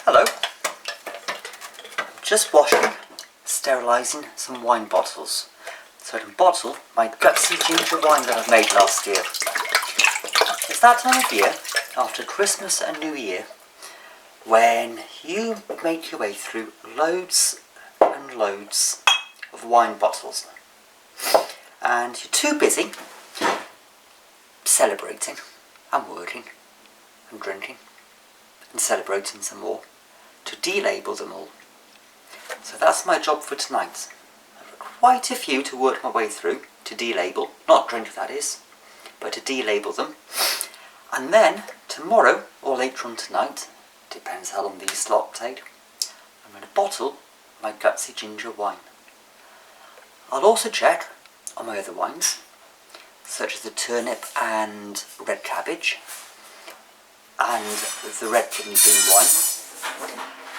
Hello. Just washing, sterilising some wine bottles so I can bottle my Gutsy ginger wine that I made last year. It's that time of year, after Christmas and New Year, when you make your way through loads and loads of wine bottles and you're too busy celebrating and working and drinking and celebrating some more to delabel them all. So that's my job for tonight. I've got quite a few to work my way through to delabel, not drink that is, but to delabel them. And then tomorrow or later on tonight, depends how long these slot take, I'm going to bottle my Gutsy ginger wine. I'll also check on my other wines, such as the Turnip and red Cabbage and the red kidney bean wine,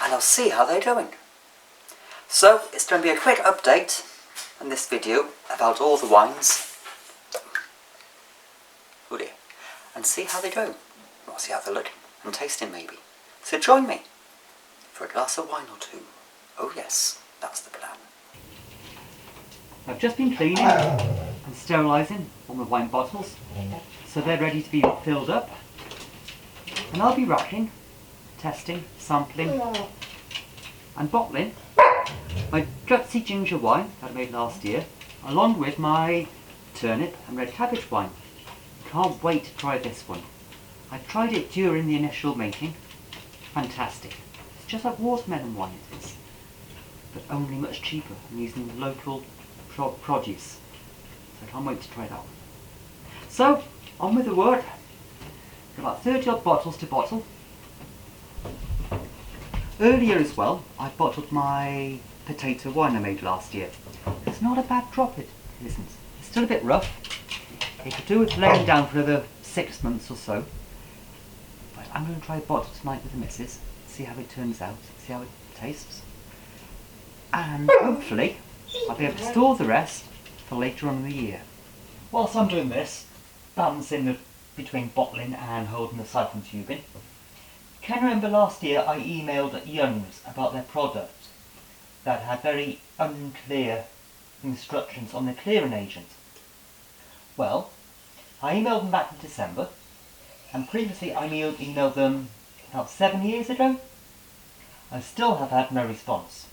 and I'll see how they're going. So it's going to be a quick update in this video about all the wines, oh dear, and see how they go, or see how they're looking and tasting maybe. So join me for a glass of wine or two. Oh yes, that's the plan. I've just been cleaning and sterilising all my wine bottles, so they're ready to be filled up. And I'll be racking, testing, sampling and bottling my Gutsy ginger wine that I made last year, along with my Turnip and red Cabbage wine. Can't wait to try this one. I tried it during the initial making. Fantastic. It's just like watermelon wine it is, but only much cheaper and using local produce. So I can't wait to try that one. So, on with the work. Got about 30 odd bottles to bottle. Earlier as well, I bottled my potato wine I made last year. It's not a bad drop, it isn't. It's still a bit rough. It could do with laying down for another 6 months or so. But I'm going to try a bottle tonight with the missus, see how it turns out, see how it tastes. And hopefully, I'll be able to store the rest for later on in the year. Whilst I'm doing this, balancing between bottling and holding the siphon tubing, can you remember last year I emailed Young's about their product that had very unclear instructions on the clearing agent? Well, I emailed them back in December, and previously I emailed them about 7 years ago. I still have had no response.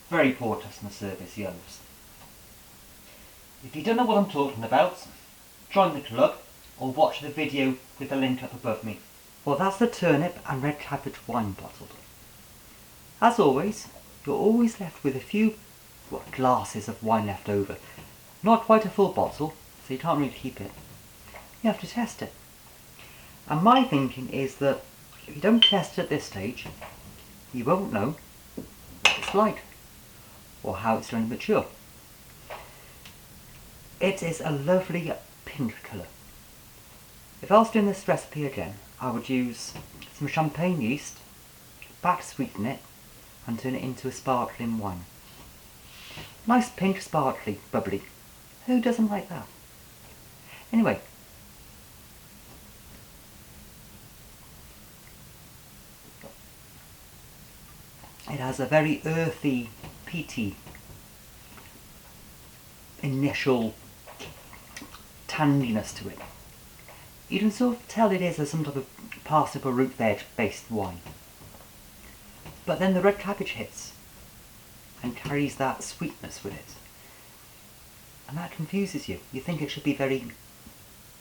Very poor customer service, Young's. If you don't know what I'm talking about, join the club or watch the video with the link up above me. Well, that's the Turnip and red Cabbage wine bottled. As always, you're always left with a few glasses of wine left over. Not quite a full bottle, so you can't really keep it. You have to test it. And my thinking is that if you don't test it at this stage, you won't know what it's like or how it's going to mature. It is a lovely pink colour. If I was doing this recipe again, I would use some champagne yeast, back sweeten it and turn it into a sparkling wine. Nice pink, sparkly, bubbly. Who doesn't like that? Anyway, it has a very earthy, peaty initial tannginess to it. You can sort of tell it is some type of parsnip or root veg based wine. But then the red Cabbage hits and carries that sweetness with it. And that confuses you. You think it should be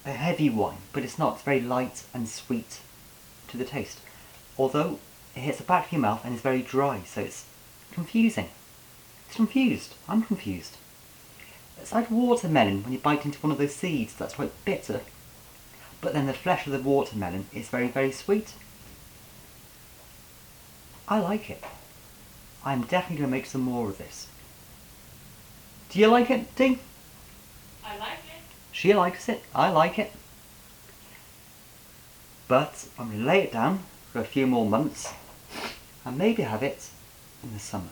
a heavy wine, but it's not. It's very light and sweet to the taste. Although it hits the back of your mouth and is very dry, so it's confusing. It's confused. I'm confused. It's like watermelon when you bite into one of those seeds that's quite bitter, but then the flesh of the watermelon is very, very sweet. I like it. I'm definitely going to make some more of this. Do you like it, Dee? I like it. She likes it. I like it. But I'm going to lay it down for a few more months and maybe have it in the summer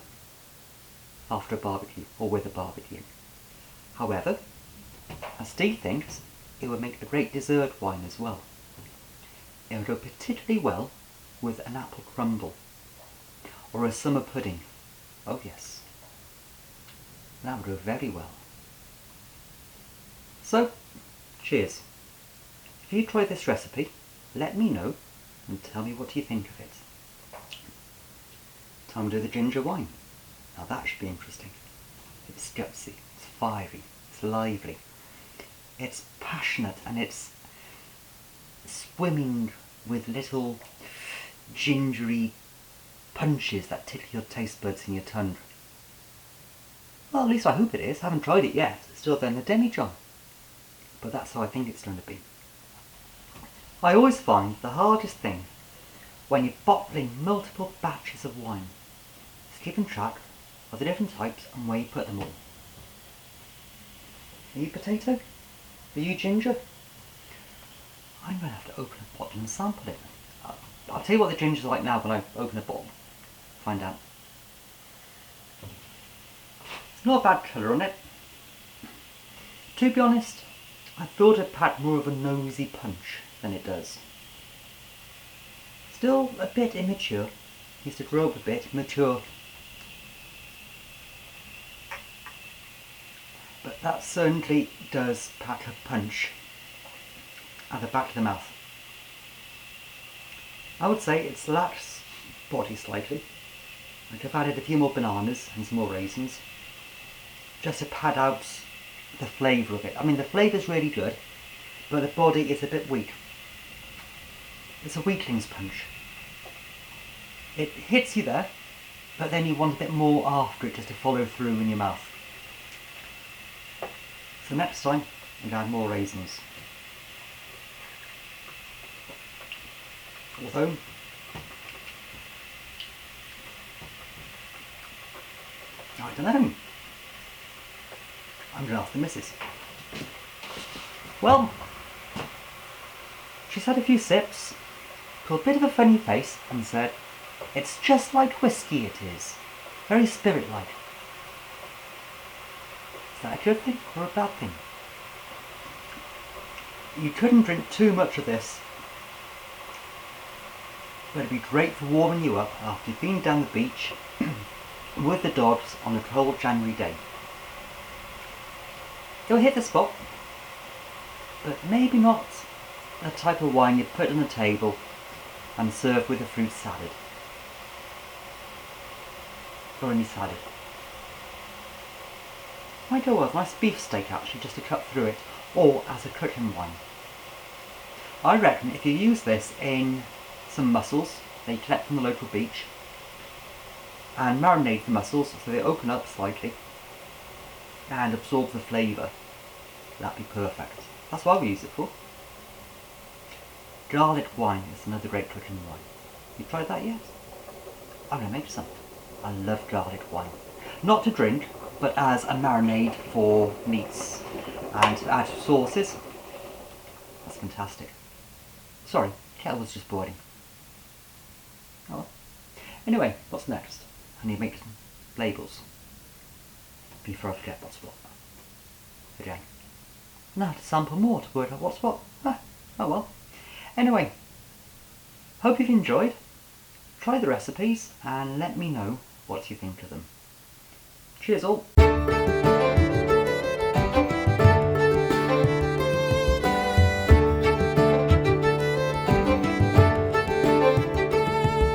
after a barbecue or with a barbecue. However, as Steve thinks, it would make a great dessert wine as well. It would go particularly well with an apple crumble or a summer pudding. Oh yes, that would go very well. So, cheers. If you try this recipe, let me know and tell me what you think of it. Time to do the ginger wine. Now that should be interesting. It's gutsy, it's fiery, it's lively, it's passionate, and it's swimming with little gingery punches that tickle your taste buds in your tongue. Well, at least I hope it is. I haven't tried it yet. It's still then a demi-john. But that's how I think it's going to be. I always find the hardest thing when you're bottling multiple batches of wine is keeping track of the different types and where you put them all. Are you potato? Are you ginger? I'm going to have to open a bottle and sample it. I'll tell you what the ginger's like now when I open a bottle. Find out. It's not a bad colour on it. To be honest, I thought it had more of a nosy punch than it does. Still a bit immature. Needs to grow up a bit, mature. But that certainly does pack a punch at the back of the mouth. I would say it's lacks body slightly. I could have added a few more bananas and some more raisins just to pad out the flavour of it. I mean, the flavour's really good, but the body is a bit weak. It's a weakling's punch. It hits you there, but then you want a bit more after it just to follow through in your mouth. So next time, I'm going to add more raisins. Although, I don't know. I'm going to ask the missus. Well, she's had a few sips, got a bit of a funny face and said, "It's just like whiskey it is. Very spirit-like." Is that a good thing or a bad thing? You couldn't drink too much of this, but it'd be great for warming you up after you've been down the beach with the dogs on a cold January day. It'll hit the spot, but maybe not a type of wine you put on the table and serve with a fruit salad. Or any salad. Might go with a nice beef steak actually, just to cut through it, or as a cooking wine. I reckon if you use this in some mussels that you collect from the local beach and marinate the mussels so they open up slightly and absorb the flavour, that'd be perfect. That's what I would use it for. Garlic wine is another great cooking wine. You tried that yet? I'm going to make some. I love garlic wine. Not to drink, but as a marinade for meats and to add to sauces. That's fantastic. Sorry, kettle was just boiling. Oh well. Anyway, what's next? I need to make some labels before I forget what's what. Again. Now to sample more to work out what's what. Oh well. Anyway, hope you've enjoyed. Try the recipes and let me know what you think of them. Cheers all!